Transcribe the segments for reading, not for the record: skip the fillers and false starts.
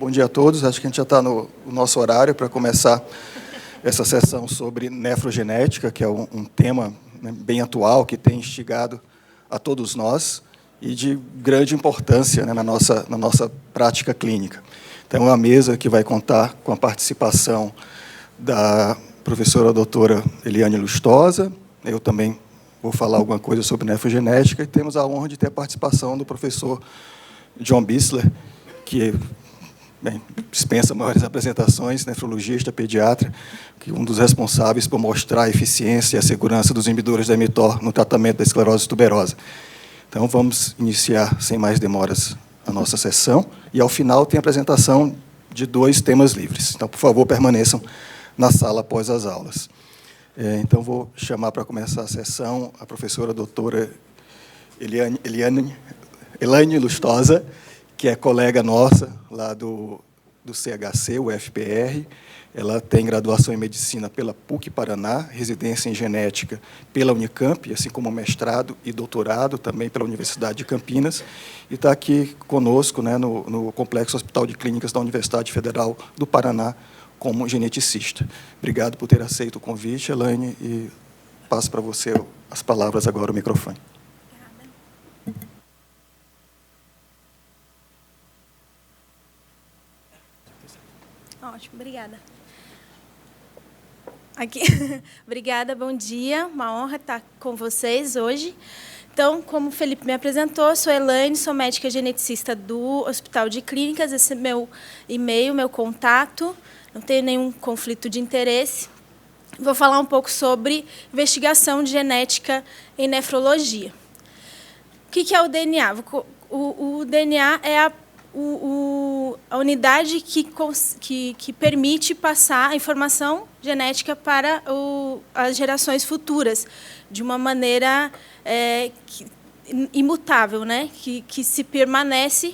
Bom dia a todos. Acho que a gente já está no nosso horário para começar essa sessão sobre nefrogenética, que é um tema, né, bem atual, que tem instigado a todos nós e de grande importância, né, na nossa prática clínica. Então, é uma mesa que vai contar com a participação da professora doutora Eliane Lustosa. Eu também vou falar alguma coisa sobre nefrogenética, e temos a honra de ter a participação do professor John Bissler, que dispensa maiores apresentações, nefrologista, pediatra, que é um dos responsáveis por mostrar a eficiência e a segurança dos inibidores da mTOR no tratamento da esclerose tuberosa. Então, vamos iniciar, sem mais demoras, a nossa sessão, e, ao final, tem a apresentação de 2 temas livres. Então, por favor, permaneçam na sala após as aulas. Então, vou chamar para começar a sessão a professora doutora Elaine Lustosa, que é colega nossa lá do CHC, o FPR. Ela tem graduação em medicina pela PUC Paraná, residência em genética pela Unicamp, assim como mestrado e doutorado também pela Universidade de Campinas, e está aqui conosco, né, no Complexo Hospital de Clínicas da Universidade Federal do Paraná, como geneticista. Obrigado por ter aceito o convite, Elaine, e passo para você as palavras agora, o microfone. Ótimo, obrigada. Aqui. Obrigada, bom dia. Uma honra estar com vocês hoje. Então, como o Felipe me apresentou, sou Elaine, sou médica geneticista do Hospital de Clínicas. Esse é meu e-mail, meu contato. Não tenho nenhum conflito de interesse. Vou falar um pouco sobre investigação de genética em nefrologia. O que é o DNA? O DNA é a unidade que permite passar a informação genética para as gerações futuras, de uma maneira imutável, né? que se permanece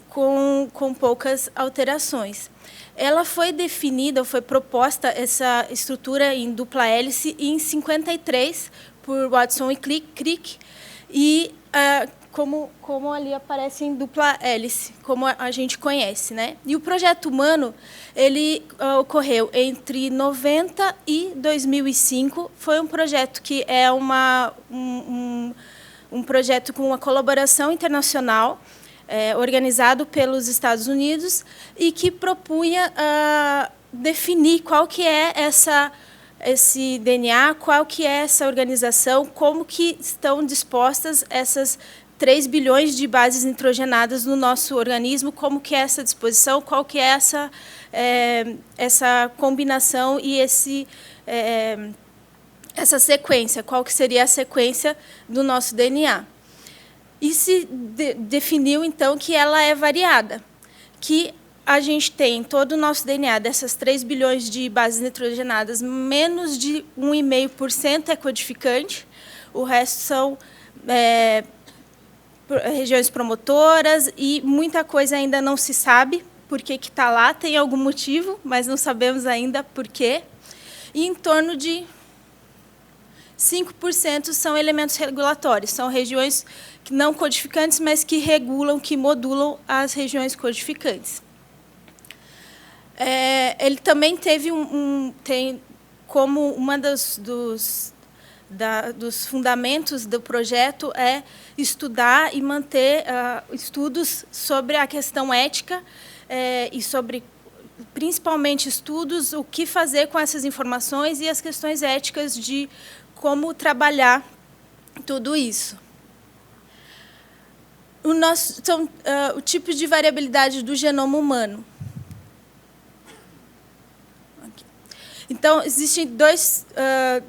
com poucas alterações. Ela foi definida, foi proposta, essa estrutura em dupla hélice, em 53, por Watson e Crick, e como ali aparece em dupla hélice, como a gente conhece, né? E o projeto humano, ele ocorreu entre 90 e 2005. Foi um projeto que é um projeto com uma colaboração internacional, organizado pelos Estados Unidos, e que propunha definir qual que é esse DNA, qual que é essa organização, como que estão dispostas essas 3 bilhões de bases nitrogenadas no nosso organismo, como que é essa disposição, qual que é essa combinação e essa sequência, qual que seria a sequência do nosso DNA. E se definiu, então, que ela é variada, que a gente tem em todo o nosso DNA, dessas 3 bilhões de bases nitrogenadas, menos de 1,5% é codificante, o resto são regiões promotoras, e muita coisa ainda não se sabe por que está lá, tem algum motivo, mas não sabemos ainda por quê. E em torno de 5% são elementos regulatórios, são regiões não codificantes, mas que regulam, que modulam as regiões codificantes. Ele também teve tem como uma dos fundamentos do projeto é estudar e manter estudos sobre a questão ética e sobre, principalmente, estudos o que fazer com essas informações e as questões éticas de como trabalhar tudo isso. O tipo de variabilidade do genoma humano. Então, existem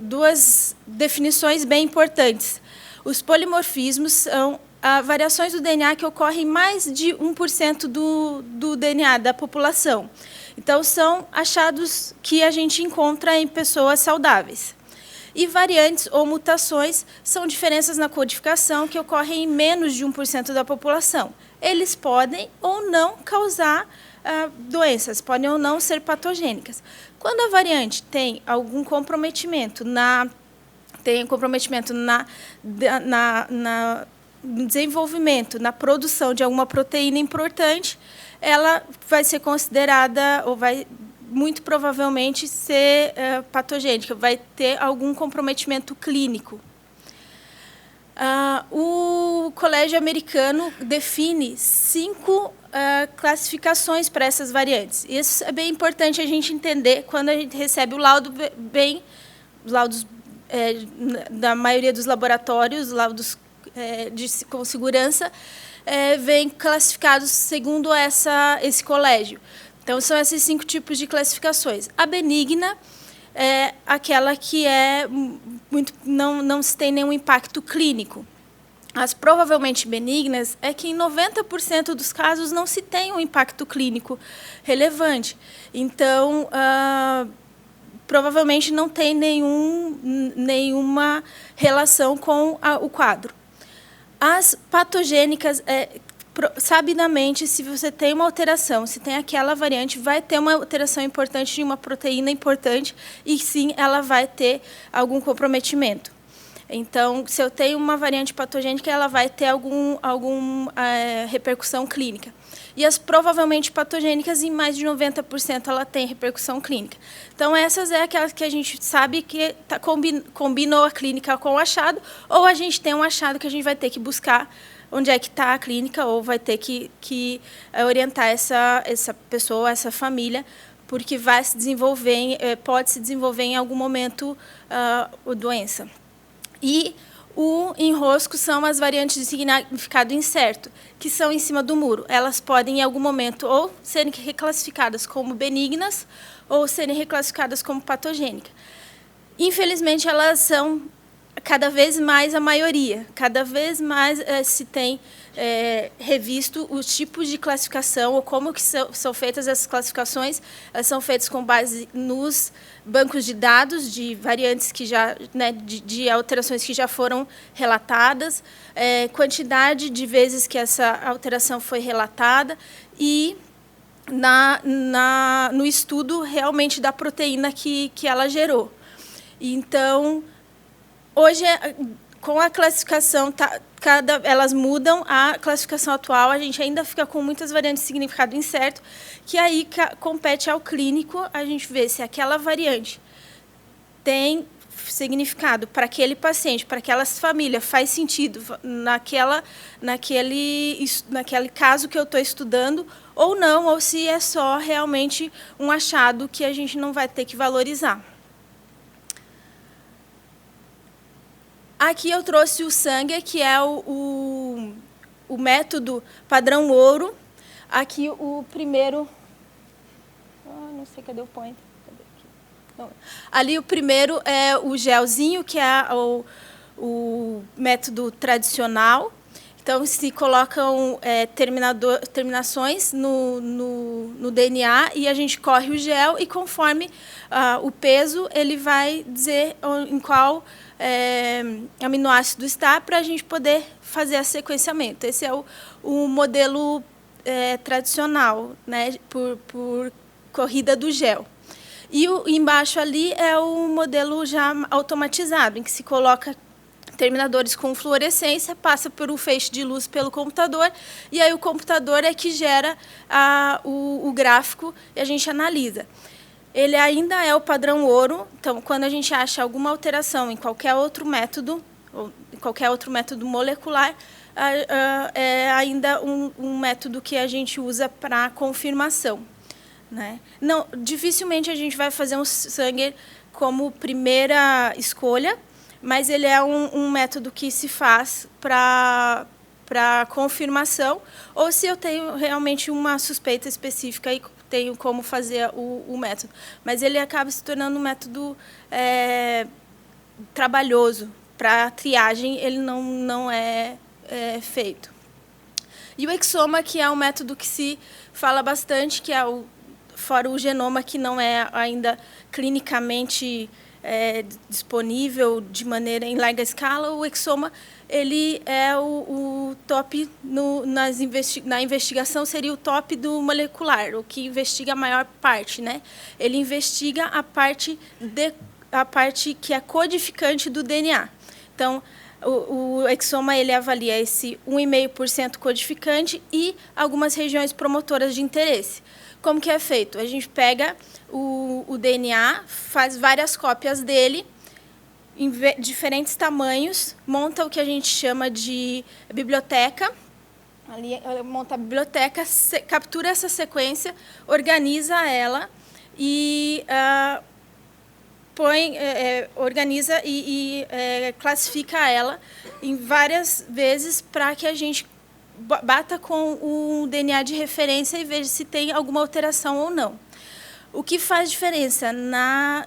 duas definições bem importantes. Os polimorfismos são variações do DNA que ocorrem em mais de 1% do DNA da população. Então, são achados que a gente encontra em pessoas saudáveis. E variantes ou mutações são diferenças na codificação que ocorrem em menos de 1% da população. Eles podem ou não causar doenças, podem ou não ser patogênicas. Quando a variante tem algum comprometimento desenvolvimento, na produção de alguma proteína importante, ela vai ser considerada, ou vai muito provavelmente ser patogênica, vai ter algum comprometimento clínico. O Colégio Americano define 5 classificações para essas variantes. Isso é bem importante a gente entender quando a gente recebe o laudo, os laudos da maioria dos laboratórios, laudos com segurança, vêm classificados segundo esse colégio. Então, são esses 5 tipos de classificações. A benigna é aquela que não se tem nenhum impacto clínico. As provavelmente benignas é que, em 90% dos casos, não se tem um impacto clínico relevante. Então, provavelmente não tem nenhuma relação com o quadro. As patogênicas, sabidamente, se você tem uma alteração, se tem aquela variante, vai ter uma alteração importante de uma proteína importante e, sim, ela vai ter algum comprometimento. Então, se eu tenho uma variante patogênica, ela vai ter alguma repercussão clínica. E as provavelmente patogênicas, em mais de 90%, ela tem repercussão clínica. Então, essas é aquelas que a gente sabe que combinou a clínica com o achado, ou a gente tem um achado que a gente vai ter que buscar onde é que está a clínica, ou vai ter que orientar essa pessoa, essa família, porque vai se desenvolver, pode se desenvolver em algum momento a doença. E o enrosco são as variantes de significado incerto, que são em cima do muro. Elas podem, em algum momento, ou serem reclassificadas como benignas, ou serem reclassificadas como patogênicas. Infelizmente, elas são cada vez mais a maioria. Cada vez mais se tem revisto os tipos de classificação, ou como que são feitas essas classificações. Elas são feitas com base nos bancos de dados de variantes que já, de alterações que já foram relatadas, quantidade de vezes que essa alteração foi relatada e no estudo realmente da proteína que ela gerou. Então, hoje, com a classificação, elas mudam. A classificação atual, a gente ainda fica com muitas variantes de significado incerto, que aí compete ao clínico a gente ver se aquela variante tem significado para aquele paciente, para aquela família, faz sentido naquele caso que eu estou estudando, ou não, ou se é só realmente um achado que a gente não vai ter que valorizar. Aqui eu trouxe o Sanger, que é o método padrão ouro. Aqui o primeiro... não sei, cadê o pointer? Ali o primeiro é o gelzinho, que é o método tradicional. Então, se colocam terminações no DNA e a gente corre o gel e, conforme o peso, ele vai dizer em qual aminoácido está para a gente poder fazer o sequenciamento. Esse é o modelo tradicional, né, por corrida do gel. E embaixo ali é o modelo já automatizado, em que se coloca terminadores com fluorescência, passa por um feixe de luz pelo computador, e aí o computador é que gera o gráfico e a gente analisa. Ele ainda é o padrão ouro, então, quando a gente acha alguma alteração em qualquer outro método, ou em qualquer outro método molecular, é ainda um método que a gente usa para confirmação, né? Não, dificilmente a gente vai fazer um Sanger como primeira escolha, mas ele é um método que se faz para confirmação, ou se eu tenho realmente uma suspeita específica e tenho como fazer o método. Mas ele acaba se tornando um método trabalhoso. Para triagem, ele não é feito. E o exoma, que é um método que se fala bastante, que é fora o genoma, que não é ainda clinicamente disponível de em larga escala, o exoma ele é o top na investigação, seria o top do molecular, o que investiga a maior parte, né? Ele investiga a parte que é codificante do DNA. Então, O exoma ele avalia esse 1,5% codificante e algumas regiões promotoras de interesse. Como que é feito? A gente pega o DNA, faz várias cópias dele, em diferentes tamanhos, monta o que a gente chama de biblioteca, ali monta a biblioteca, captura essa sequência, organiza ela e organiza e classifica ela em várias vezes para que a gente bata com o DNA de referência e veja se tem alguma alteração ou não. O que faz diferença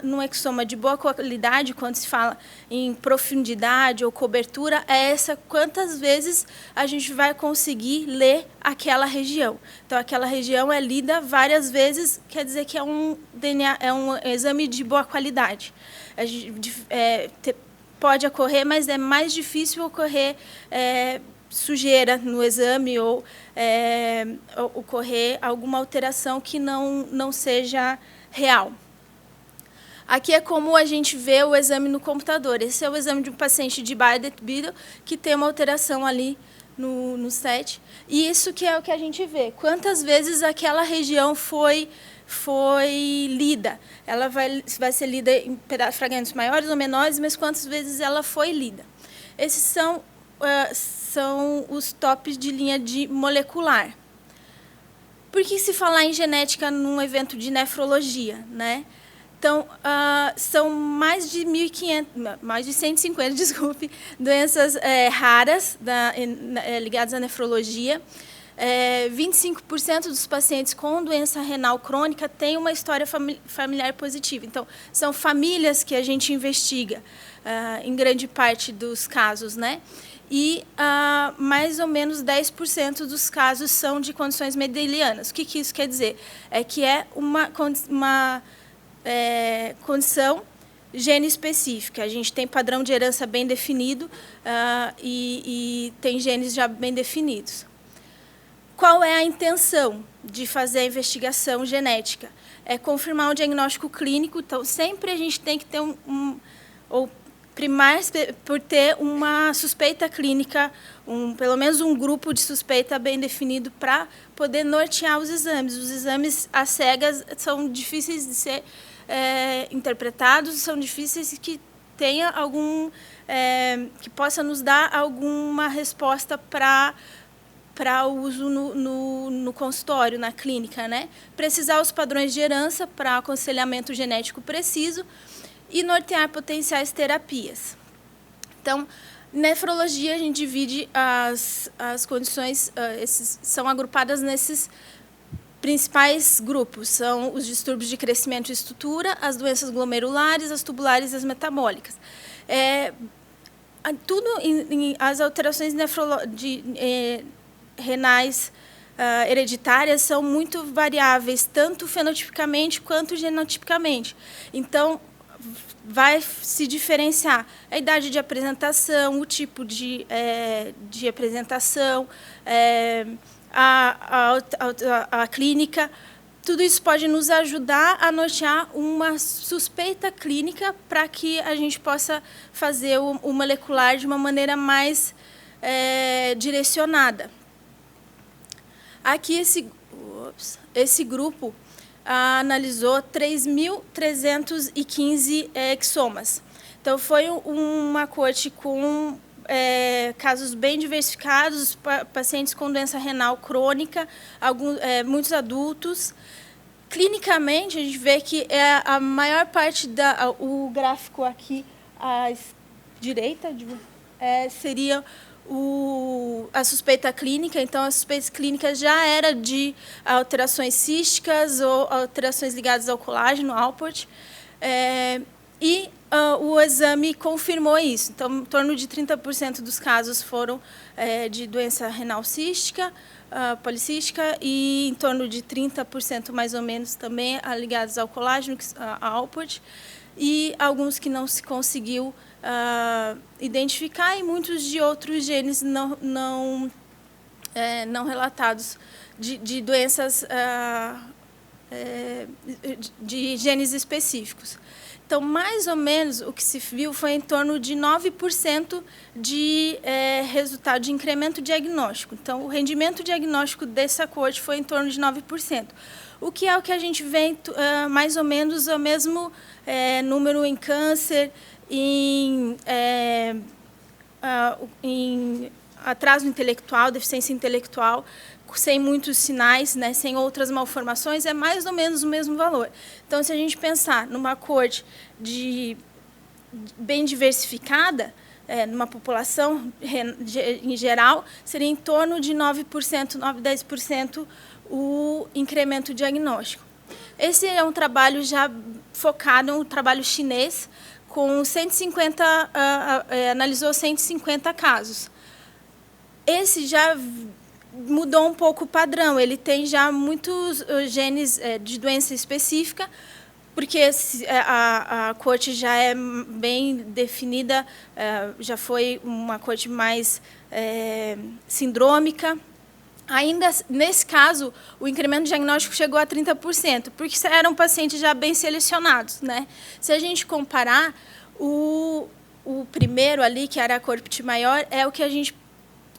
no exoma de boa qualidade, quando se fala em profundidade ou cobertura, é quantas vezes a gente vai conseguir ler aquela região. Então, aquela região é lida várias vezes, quer dizer que é um DNA, é um exame de boa qualidade. Pode ocorrer, mas é mais difícil ocorrer sujeira no exame ou ocorrer alguma alteração que não seja real. Aqui é como a gente vê o exame no computador. Esse é o exame de um paciente de Bardet-Biedl que tem uma alteração ali no set. E isso que é o que a gente vê. Quantas vezes aquela região foi lida. Ela vai ser lida em fragmentos maiores ou menores, mas quantas vezes ela foi lida. Esses são os tops de linha de molecular. Por que se falar em genética num evento de nefrologia, né? Então, são mais de 150, desculpe, doenças raras ligadas à nefrologia. 25% dos pacientes com doença renal crônica têm uma história familiar positiva. Então, são famílias que a gente investiga, em grande parte dos casos, né? E mais ou menos 10% dos casos são de condições mendelianas. O que isso quer dizer? É que é uma condição gene específica. A gente tem padrão de herança bem definido e tem genes já bem definidos. Qual é a intenção de fazer a investigação genética? É confirmar um diagnóstico clínico. Então, sempre a gente tem que ter ou primar por ter uma suspeita clínica, pelo menos um grupo de suspeita bem definido para poder nortear os exames. Os exames às cegas são difíceis de ser interpretados, são difíceis que tenha que possa nos dar alguma resposta para o uso no consultório, na clínica, né? Precisar os padrões de herança para aconselhamento genético preciso e nortear potenciais terapias. Então, nefrologia, a gente divide as condições, são agrupadas nesses principais grupos. São os distúrbios de crescimento e estrutura, as doenças glomerulares, as tubulares e as metabólicas. As alterações renais hereditárias são muito variáveis, tanto fenotipicamente quanto genotipicamente. Então, vai se diferenciar a idade de apresentação, o tipo de apresentação, a clínica. Tudo isso pode nos ajudar a nortear uma suspeita clínica para que a gente possa fazer o molecular de uma maneira mais direcionada. Aqui, esse grupo analisou 3.315 exomas. Então, foi uma coorte com casos bem diversificados, pacientes com doença renal crônica, muitos adultos. Clinicamente, a gente vê que a maior parte o gráfico aqui à direita seria a suspeita clínica. Então, a suspeita clínica já era de alterações císticas ou alterações ligadas ao colágeno, Alport, e o exame confirmou isso. Então, em torno de 30% dos casos foram de doença renal cística, policística, e em torno de 30%, mais ou menos, também ligados ao colágeno, a Alport, e alguns que não se conseguiu identificar, e muitos de outros genes não relatados de doenças de genes específicos. Então, mais ou menos, o que se viu foi em torno de 9% de resultado de incremento diagnóstico. Então, o rendimento diagnóstico dessa coorte foi em torno de 9%. O que a gente vê, mais ou menos, o mesmo número em câncer, em atraso intelectual, deficiência intelectual, sem muitos sinais, né, sem outras malformações, é mais ou menos o mesmo valor. Então, se a gente pensar numa coorte bem diversificada, numa população em geral, seria em torno de 9%, 9%, 10% o incremento diagnóstico. Esse é um trabalho já focado, um trabalho chinês, com 150, analisou 150 casos. Esse já mudou um pouco o padrão, ele tem já muitos genes de doença específica, porque a coorte já é bem definida, já foi uma coorte mais sindrômica. Ainda nesse caso, o incremento diagnóstico chegou a 30%, porque eram pacientes já bem selecionados, né? Se a gente comparar, o primeiro ali, que era a coorte maior, é o que a gente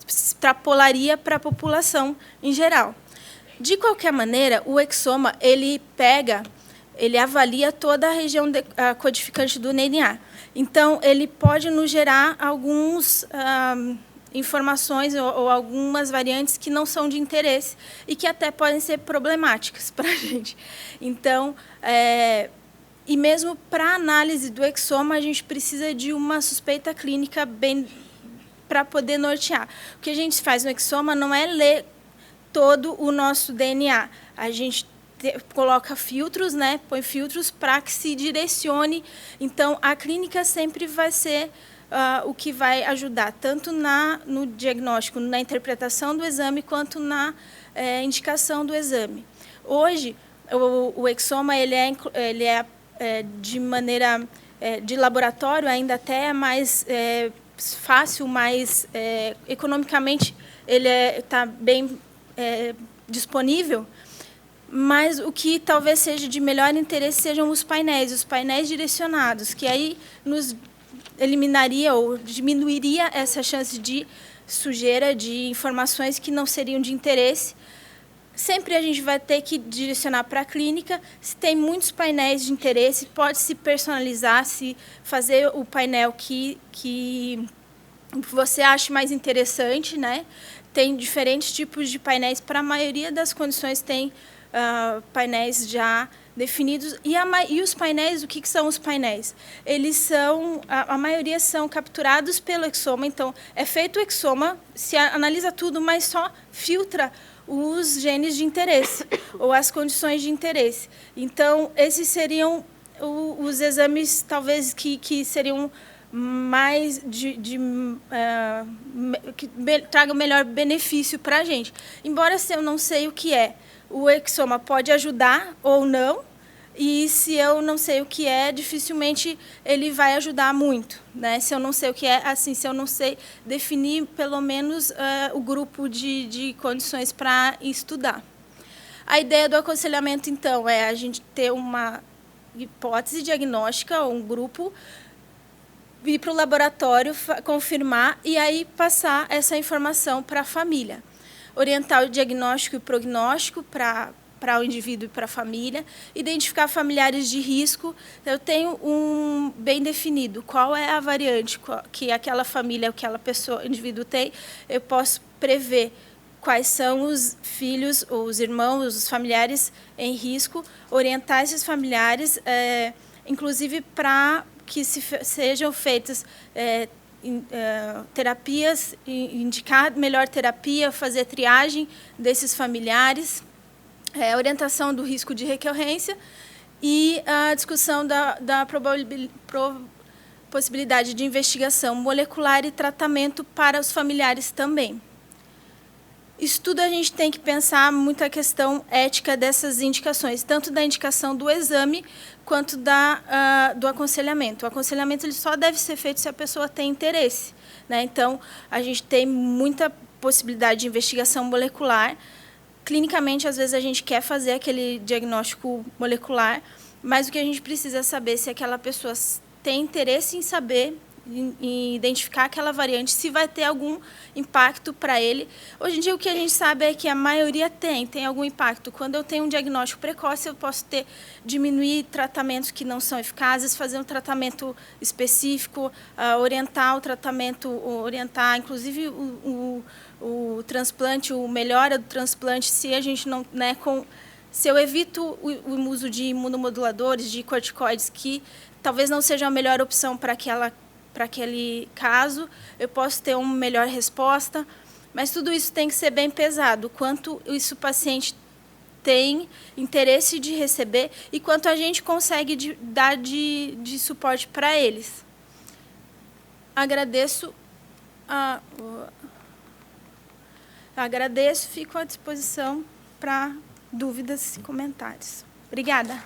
extrapolaria para a população em geral. De qualquer maneira, o exoma ele avalia toda a região codificante do DNA. Então, ele pode nos gerar algumas informações ou algumas variantes que não são de interesse e que até podem ser problemáticas para a gente. Então, e mesmo para a análise do exoma, a gente precisa de uma suspeita clínica bem para poder nortear. O que a gente faz no exoma não é ler todo o nosso DNA. A gente coloca filtros, né? Põe filtros para que se direcione. Então, a clínica sempre vai ser o que vai ajudar, tanto no diagnóstico, na interpretação do exame, quanto na indicação do exame. Hoje, o exoma ele é de maneira de laboratório, ainda até é mais fácil, mais economicamente ele está bem disponível, mas o que talvez seja de melhor interesse sejam os painéis direcionados, que aí nos eliminaria ou diminuiria essa chance de sujeira, de informações que não seriam de interesse. Sempre a gente vai ter que direcionar para a clínica. Se tem muitos painéis de interesse, pode se personalizar, se fazer o painel que você acha mais interessante, né? Tem diferentes tipos de painéis. Para a maioria das condições tem painéis já definidos. E os painéis, o que são os painéis? Eles são, a maioria são capturados pelo exoma. Então, é feito o exoma, se analisa tudo, mas só filtra os genes de interesse ou as condições de interesse. Então, esses seriam os exames, talvez, que seriam mais que tragam melhor benefício para a gente. Embora se eu não sei o que é, o exoma pode ajudar ou não, e se eu não sei o que é, dificilmente ele vai ajudar muito, né? Se eu não sei o que é, assim, se eu não sei definir pelo menos o grupo de condições para estudar. A ideia do aconselhamento, então, é a gente ter uma hipótese diagnóstica, ou um grupo, ir para o laboratório, confirmar e aí passar essa informação para a família. Orientar o diagnóstico e o prognóstico para o indivíduo e para a família, identificar familiares de risco. Eu tenho bem definido qual é a variante que aquela família, aquela pessoa, indivíduo tem, eu posso prever quais são os filhos, os irmãos, os familiares em risco, orientar esses familiares, inclusive para que sejam feitas terapias, indicar melhor terapia, fazer triagem desses familiares, orientação do risco de recorrência e a discussão da possibilidade de investigação molecular e tratamento para os familiares também. Isso tudo a gente tem que pensar muito a questão ética dessas indicações, tanto da indicação do exame quanto do aconselhamento. O aconselhamento ele só deve ser feito se a pessoa tem interesse, né? Então, a gente tem muita possibilidade de investigação molecular. Clinicamente, às vezes, a gente quer fazer aquele diagnóstico molecular, mas o que a gente precisa saber é se aquela pessoa tem interesse em saber, em identificar aquela variante, se vai ter algum impacto para ele. Hoje em dia, o que a gente sabe é que a maioria tem algum impacto. Quando eu tenho um diagnóstico precoce, eu posso diminuir tratamentos que não são eficazes, fazer um tratamento específico, orientar o tratamento, orientar, inclusive, o transplante, o melhora do transplante, se a gente não... se eu evito o uso de imunomoduladores, de corticoides, que talvez não seja a melhor opção para aquele caso, eu posso ter uma melhor resposta, mas tudo isso tem que ser bem pesado, quanto isso o paciente tem interesse de receber e quanto a gente consegue dar de suporte para eles. Agradeço, fico à disposição para dúvidas e comentários. Obrigada.